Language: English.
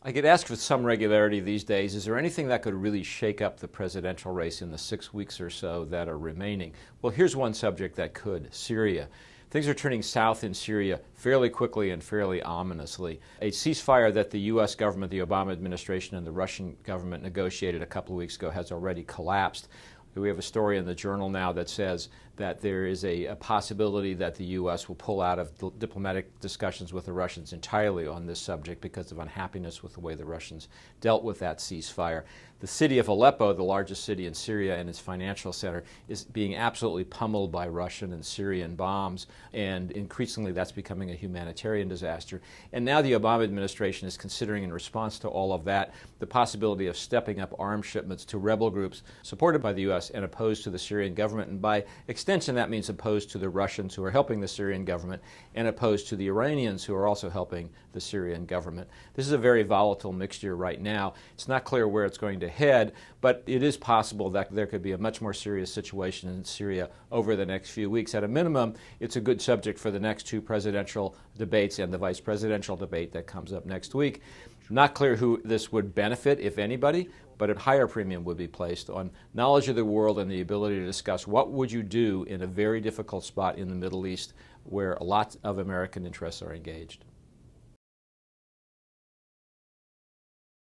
I get asked with some regularity these days, is there anything that could really shake up the presidential race in the 6 weeks or so that are remaining? Well, here's one subject that could: Syria. Things are turning south in Syria fairly quickly and fairly ominously. A ceasefire that the U.S. government, the Obama administration, and the Russian government negotiated a couple of weeks ago has already collapsed. We have a story in the Journal now that says that there is a possibility that the U.S. will pull out of diplomatic discussions with the Russians entirely on this subject because of unhappiness with the way the Russians dealt with that ceasefire. The city of Aleppo, the largest city in Syria and its financial center, is being absolutely pummeled by Russian and Syrian bombs, and increasingly that's becoming a humanitarian disaster. And now the Obama administration is considering, in response to all of that, the possibility of stepping up arms shipments to rebel groups supported by the U.S. and opposed to the Syrian government, and by extension that means opposed to the Russians who are helping the Syrian government and opposed to the Iranians who are also helping the Syrian government. This is a very volatile mixture right now. It's not clear where it's going to head, but it is possible that there could be a much more serious situation in Syria over the next few weeks. At a minimum, it's a good subject for the next two presidential debates and the vice presidential debate that comes up next week. Not clear who this would benefit, if anybody, but a higher premium would be placed on knowledge of the world and the ability to discuss what would you do in a very difficult spot in the Middle East where a lot of American interests are engaged.